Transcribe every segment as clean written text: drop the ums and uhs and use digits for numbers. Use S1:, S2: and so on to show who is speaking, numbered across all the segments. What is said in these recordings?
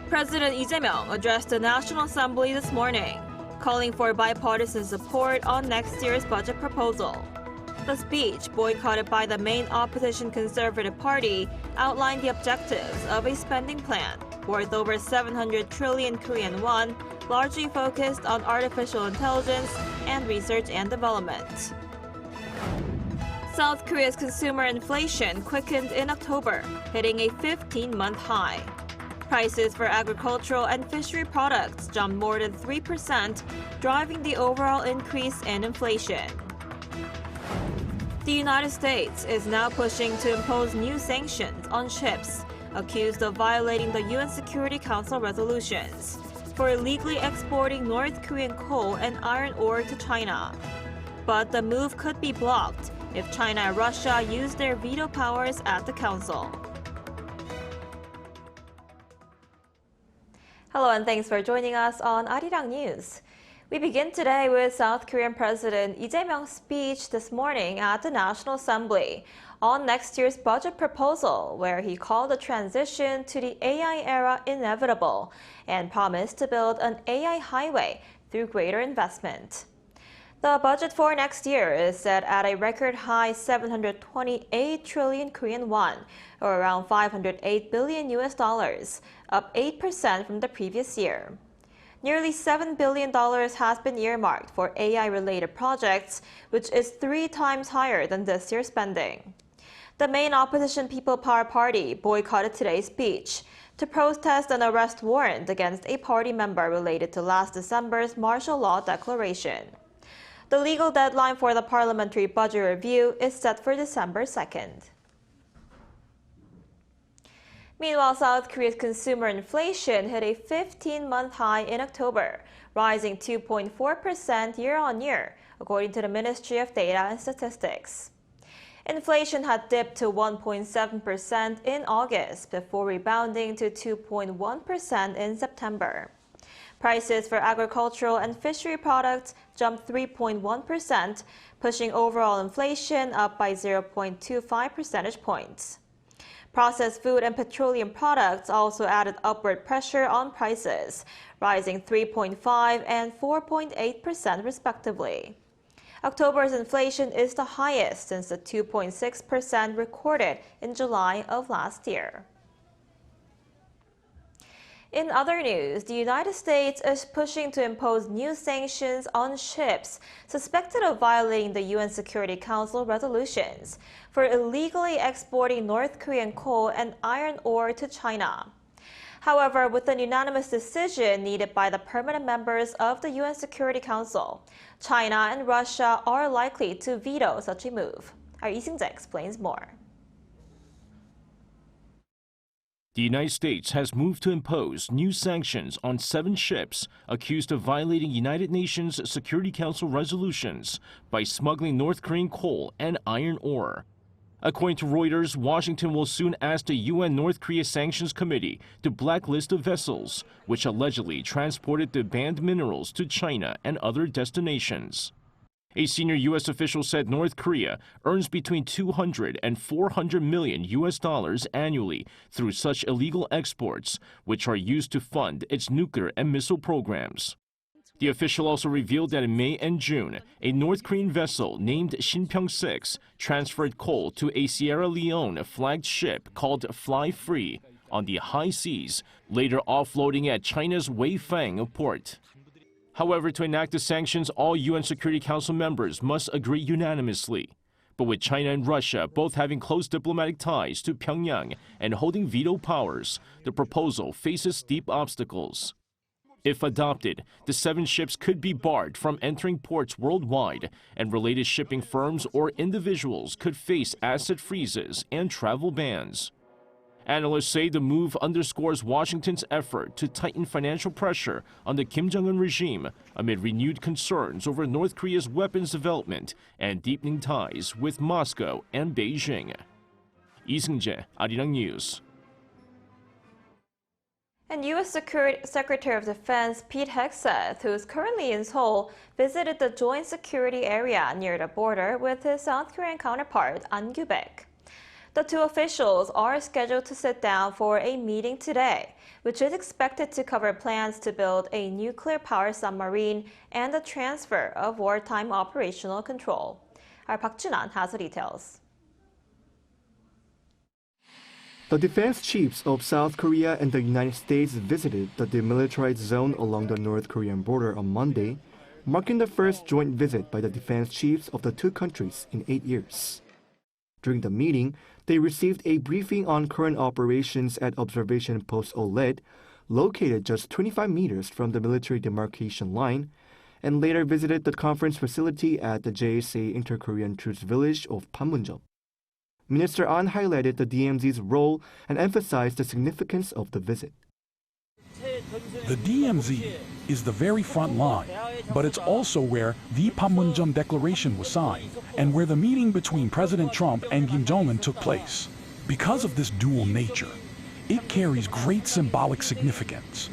S1: President Lee Jae-myung addressed the National Assembly this morning, calling for bipartisan support on next year's budget proposal. The speech, boycotted by the main opposition Conservative Party, outlined the objectives of a spending plan worth over 700 trillion Korean won, largely focused on artificial intelligence and research and development. South Korea's consumer inflation quickened in October, hitting a 15-month high. Prices for agricultural and fishery products jumped more than 3%, driving the overall increase in inflation. The United States is now pushing to impose new sanctions on ships accused of violating the UN Security Council resolutions for illegally exporting North Korean coal and iron ore to China. But the move could be blocked if China and Russia use their veto powers at the Council. Hello and thanks for joining us on Arirang News. We begin today with South Korean President Lee Jae-myung's speech this morning at the National Assembly on next year's budget proposal, where he called the transition to the AI era inevitable and promised to build an AI highway through greater investment. The budget for next year is set at a record high 728 trillion Korean won, or around $508 billion, up 8% from the previous year. Nearly $7 billion has been earmarked for AI-related projects, which is 3 times higher than this year's spending. The main opposition People Power Party boycotted today's speech to protest an arrest warrant against a party member related to last December's martial law declaration. The legal deadline for the parliamentary budget review is set for December 2nd. Meanwhile, South Korea's consumer inflation hit a 15-month high in October, rising 2.4% year-on-year, according to the Ministry of Data and Statistics. Inflation had dipped to 1.7% in August before rebounding to 2.1% in September. Prices for agricultural and fishery products jumped 3.1%, pushing overall inflation up by 0.25 percentage points. Processed food and petroleum products also added upward pressure on prices, rising 3.5% and 4.8% respectively. October's inflation is the highest since the 2.6% recorded in July of last year. In other news, the United States is pushing to impose new sanctions on ships suspected of violating the UN Security Council resolutions for illegally exporting North Korean coal and iron ore to China. However, with an unanimous decision needed by the permanent members of the UN Security Council, China and Russia are likely to veto such a move. Our Lee Seung-jae explains more.
S2: The United States has moved to impose new sanctions on 7 ships accused of violating United Nations Security Council resolutions by smuggling North Korean coal and iron ore. According to Reuters, Washington will soon ask the UN North Korea Sanctions Committee to blacklist the vessels which allegedly transported the banned minerals to China and other destinations. A senior U.S. official said North Korea earns between $200 and $400 million annually through such illegal exports, which are used to fund its nuclear and missile programs. The official also revealed that in May and June, a North Korean vessel named Shinpyeong 6 transferred coal to a Sierra Leone-flagged ship called Fly Free on the high seas, later offloading at China's Weifang port. However, to enact the sanctions, all UN Security Council members must agree unanimously. But with China and Russia both having close diplomatic ties to Pyongyang and holding veto powers, the proposal faces steep obstacles. If adopted, the 7 ships could be barred from entering ports worldwide, and related shipping firms or individuals could face asset freezes and travel bans. Analysts say the move underscores Washington's effort to tighten financial pressure on the Kim Jong-un regime amid renewed concerns over North Korea's weapons development and deepening ties with Moscow and Beijing. Lee Seung-jae, Arirang News.
S1: And U.S. Secretary of Defense Pete Hegseth, who is currently in Seoul, visited the joint security area near the border with his South Korean counterpart, An Gyubek. The two officials are scheduled to sit down for a meeting today, which is expected to cover plans to build a nuclear-powered submarine and the transfer of wartime operational control. Our Park Junan has the details.
S3: The defense chiefs of South Korea and the United States visited the demilitarized zone along the North Korean border on Monday, marking the first joint visit by the defense chiefs of the two countries in 8 years. During the meeting, they received a briefing on current operations at Observation Post OLED, located just 25 meters from the military demarcation line, and later visited the conference facility at the JSA Inter-Korean Troops Village of Panmunjom. Minister An highlighted the DMZ's role and emphasized the significance of the visit.
S4: The DMZ is the very front line, but it's also where the Panmunjom Declaration was signed and where the meeting between President Trump and Kim Jong-un took place. Because of this dual nature, it carries great symbolic significance.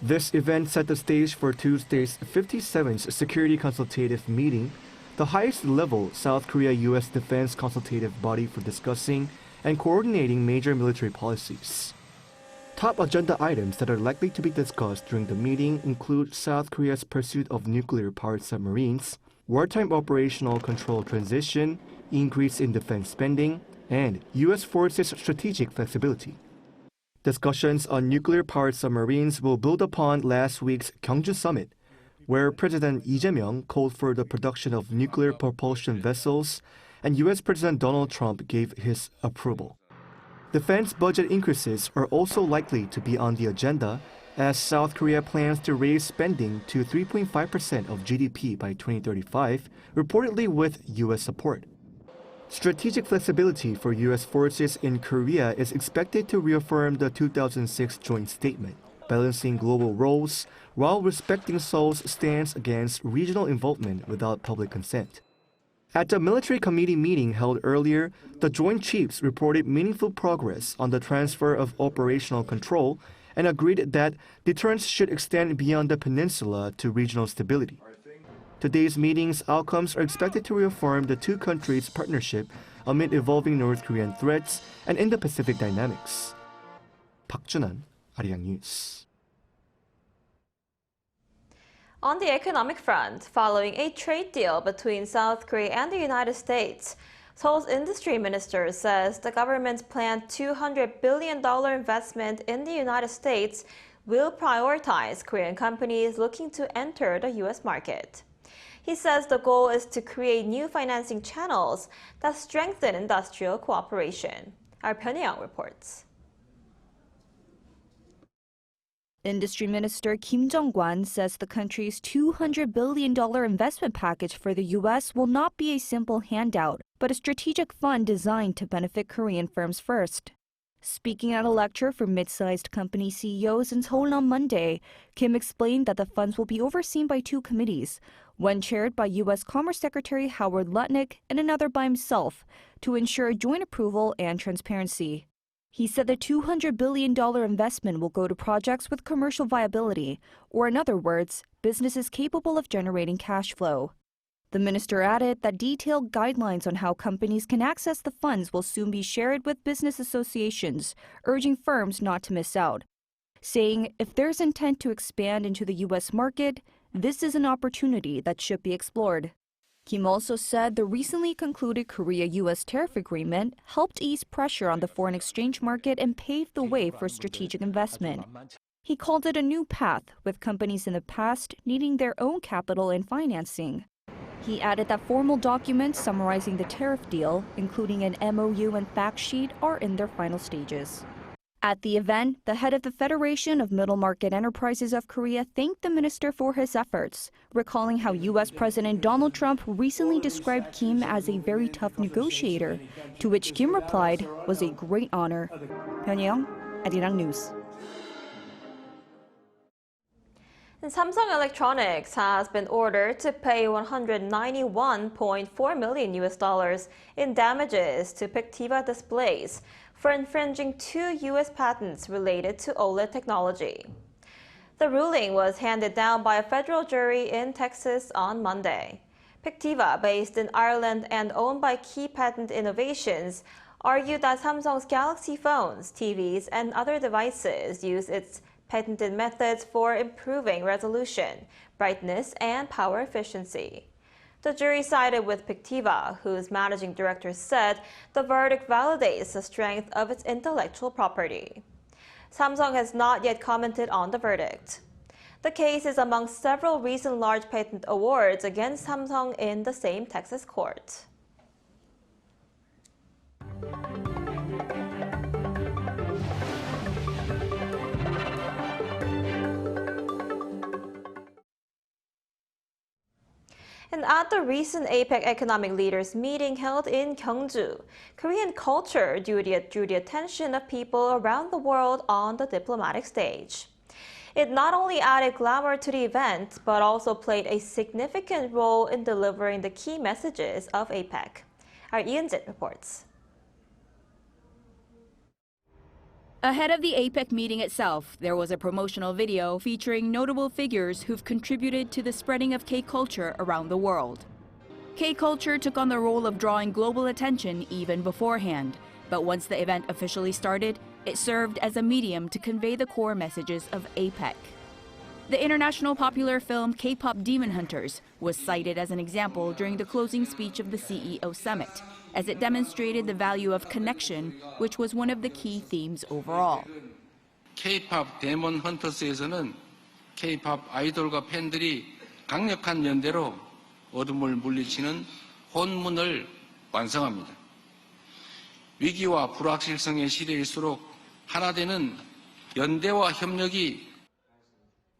S3: This event set the stage for Tuesday's 57th Security Consultative Meeting, the highest-level South Korea-U.S. defense consultative body for discussing and coordinating major military policies. Top agenda items that are likely to be discussed during the meeting include South Korea's pursuit of nuclear-powered submarines, wartime operational control transition, increase in defense spending, and U.S. forces' strategic flexibility. Discussions on nuclear-powered submarines will build upon last week's Gyeongju summit, where President Lee Jae-myung called for the production of nuclear propulsion vessels, and U.S. President Donald Trump gave his approval. Defense budget increases are also likely to be on the agenda, as South Korea plans to raise spending to 3.5% of GDP by 2035, reportedly with U.S. support. Strategic flexibility for U.S. forces in Korea is expected to reaffirm the 2006 joint statement, balancing global roles while respecting Seoul's stance against regional involvement without public consent. At the military committee meeting held earlier, the Joint Chiefs reported meaningful progress on the transfer of operational control and agreed that deterrence should extend beyond the peninsula to regional stability. Today's meeting's outcomes are expected to reaffirm the two countries' partnership amid evolving North Korean threats and Indo-Pacific dynamics. Park Junan, Arirang News.
S1: On the economic front, following a trade deal between South Korea and the United States, Seoul's industry minister says the government's planned $200 billion investment in the United States will prioritize Korean companies looking to enter the U.S. market. He says the goal is to create new financing channels that strengthen industrial cooperation. Our Pyongyang reports.
S5: Industry Minister Kim Jong-kwan says the country's $200 billion investment package for the U.S. will not be a simple handout, but a strategic fund designed to benefit Korean firms first. Speaking at a lecture for mid-sized company CEOs in Seoul on Monday, Kim explained that the funds will be overseen by two committees, one chaired by U.S. Commerce Secretary Howard Lutnick and another by himself, to ensure joint approval and transparency. He said the $200 billion investment will go to projects with commercial viability, or in other words, businesses capable of generating cash flow. The minister added that detailed guidelines on how companies can access the funds will soon be shared with business associations, urging firms not to miss out, saying if there's intent to expand into the U.S. market, this is an opportunity that should be explored. Kim also said the recently concluded Korea-U.S. tariff agreement helped ease pressure on the foreign exchange market and paved the way for strategic investment. He called it a new path, with companies in the past needing their own capital and financing. He added that formal documents summarizing the tariff deal, including an MOU and fact sheet, are in their final stages. At the event, the head of the Federation of Middle Market Enterprises of Korea thanked the minister for his efforts, recalling how U.S. President Donald Trump recently described Kim as a very tough negotiator, to which Kim replied was a great honor. Pyongyang, Arirang News.
S1: And Samsung Electronics has been ordered to pay $191.4 million in damages to Pictiva Displays for infringing 2 U.S. patents related to OLED technology. The ruling was handed down by a federal jury in Texas on Monday. Pictiva, based in Ireland and owned by Key Patent Innovations, argued that Samsung's Galaxy phones, TVs, and other devices use its patented methods for improving resolution, brightness, and power efficiency. The jury sided with Pictiva, whose managing director said the verdict validates the strength of its intellectual property. Samsung has not yet commented on the verdict. The case is among several recent large patent awards against Samsung in the same Texas court. And at the recent APEC economic leaders meeting held in Gyeongju, Korean culture drew the attention of people around the world on the diplomatic stage. It not only added glamour to the event, but also played a significant role in delivering the key messages of APEC. Our Ian-jin reports.
S6: Ahead of the APEC meeting itself, there was a promotional video featuring notable figures who've contributed to the spreading of K-culture around the world. K-culture took on the role of drawing global attention even beforehand, but once the event officially started, it served as a medium to convey the core messages of APEC. The international popular film K-pop Demon Hunters was cited as an example during the closing speech of the CEO summit, as it demonstrated the value of connection, which was one of the key themes overall.
S7: K-pop Demon Hunters에서는 K-pop 아이돌과 팬들이 강력한 연대로 어둠을 물리치는 혼문을 완성합니다. 위기와 불확실성의 시대일수록 하나 되는 연대와 협력이.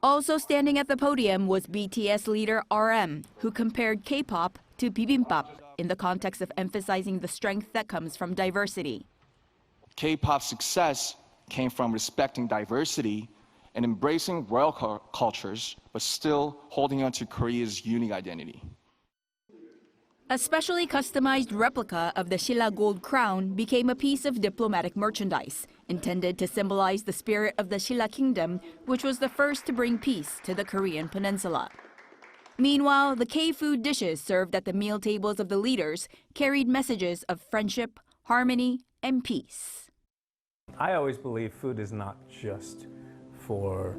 S6: Also standing at the podium was BTS leader RM, who compared K-pop to bibimbap in the context of emphasizing the strength that comes from diversity.
S8: K-pop's success came from respecting diversity and embracing world cultures, but still holding on to Korea's unique identity.
S6: A specially customized replica of the Silla gold crown became a piece of diplomatic merchandise, intended to symbolize the spirit of the Silla kingdom, which was the first to bring peace to the Korean peninsula. Meanwhile, the K-food dishes served at the meal tables of the leaders carried messages of friendship, harmony, and peace.
S9: I always believe food is not just for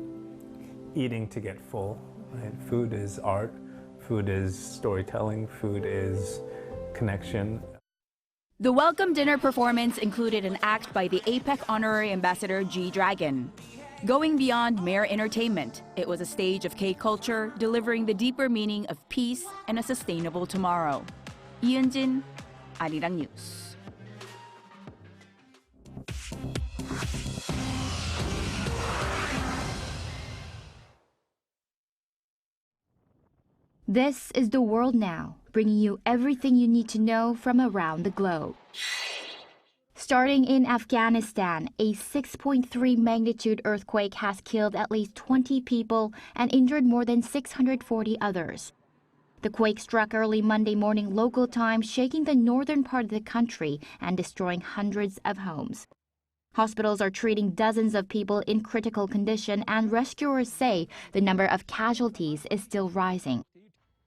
S9: eating to get full. Right? Food is art, food is storytelling, food is connection.
S6: The welcome dinner performance included an act by the APEC Honorary Ambassador G-Dragon. Going beyond mere entertainment, it was a stage of K-culture delivering the deeper meaning of peace and a sustainable tomorrow. Ian-jin, Arirang News.
S5: This is The World Now, bringing you everything you need to know from around the globe. Starting in Afghanistan, a 6.3 magnitude earthquake has killed at least 20 people and injured more than 640 others. The quake struck early Monday morning local time, shaking the northern part of the country and destroying hundreds of homes. Hospitals are treating dozens of people in critical condition, and rescuers say the number of casualties is still rising.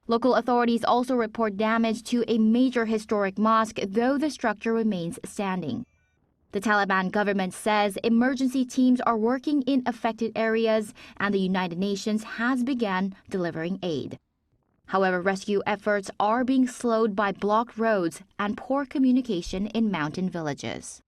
S5: Local authorities also report damage to a major historic mosque, though the structure remains standing. The Taliban government says emergency teams are working in affected areas, and the United Nations has begun delivering aid. However, rescue efforts are being slowed by blocked roads and poor communication in mountain villages.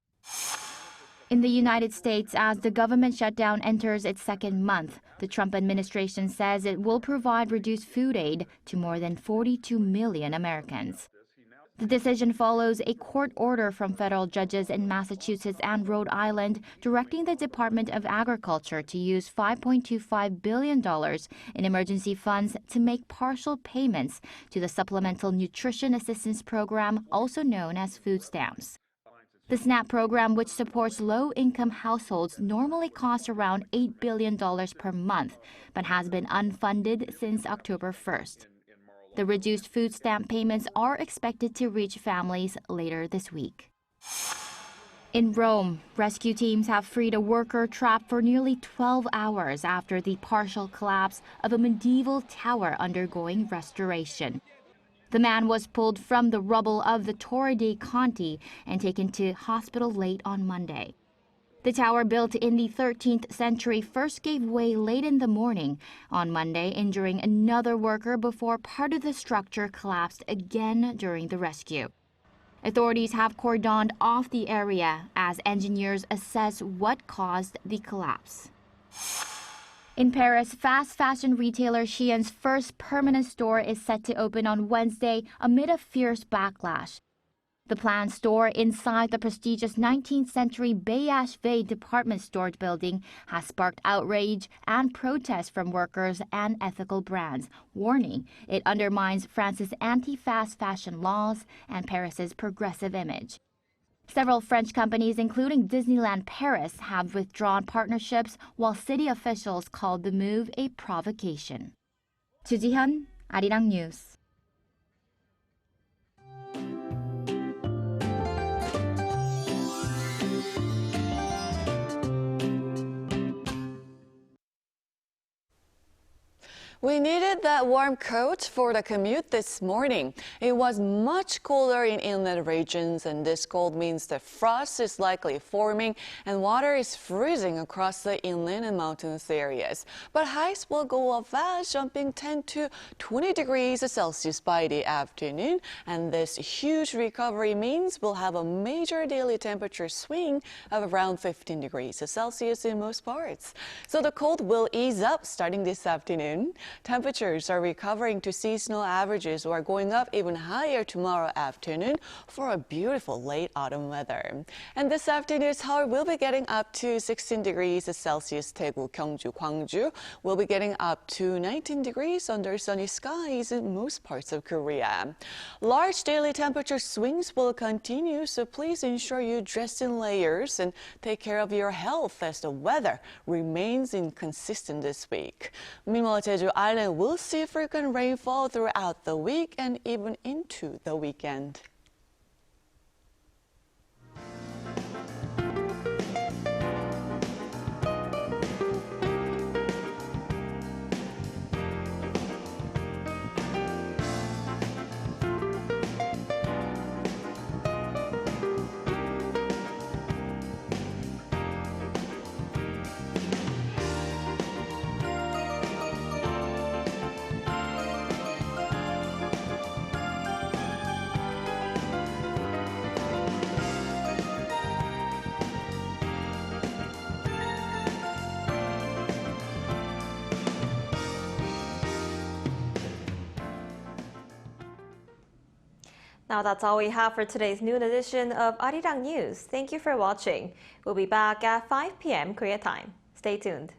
S5: In the United States, as the government shutdown enters its second month, the Trump administration says it will provide reduced food aid to more than 42 million Americans. The decision follows a court order from federal judges in Massachusetts and Rhode Island directing the Department of Agriculture to use $5.25 billion in emergency funds to make partial payments to the Supplemental Nutrition Assistance Program, also known as food stamps. The SNAP program, which supports low-income households, normally costs around $8 billion per month, but has been unfunded since October 1st. The reduced food stamp payments are expected to reach families later this week.
S10: In Rome, rescue teams have freed a worker trapped for nearly 12 hours after the partial collapse of a medieval tower undergoing restoration. The man was pulled from the rubble of the Torre dei Conti and taken to hospital late on Monday. The tower, built in the 13th century, first gave way late in the morning on Monday, injuring another worker before part of the structure collapsed again during the rescue. Authorities have cordoned off the area as engineers assess what caused the collapse. In Paris, fast fashion retailer Shein's first permanent store is set to open on Wednesday amid a fierce backlash. The planned store inside the prestigious 19th century BHV department store building has sparked outrage and protests from workers and ethical brands, warning it undermines France's anti-fast fashion laws and Paris's progressive image. Several French companies, including Disneyland Paris, have withdrawn partnerships, while city officials called the move a provocation. Chu Ji-hyun, Arirang News.
S11: We needed that warm coat for the commute this morning. It was much cooler in inland regions, and this cold means that frost is likely forming and water is freezing across the inland and mountainous areas. But highs will go up fast, jumping 10 to 20 degrees Celsius by the afternoon. And this huge recovery means we'll have a major daily temperature swing of around 15 degrees Celsius in most parts. So the cold will ease up starting this afternoon. Temperatures are recovering to seasonal averages or going up even higher tomorrow afternoon for a beautiful late autumn weather. And this afternoon, Seoul will be getting up to 16 degrees Celsius. Daegu, Gyeongju, Gwangju will be getting up to 19 degrees under sunny skies in most parts of Korea. Large daily temperature swings will continue, so please ensure you dress in layers and take care of your health as the weather remains inconsistent this week. Meanwhile, Jeju Island will see frequent rainfall throughout the week and even into the weekend.
S1: Now that's all we have for today's noon edition of Arirang News. Thank you for watching. We'll be back at 5 p.m. Korea time. Stay tuned.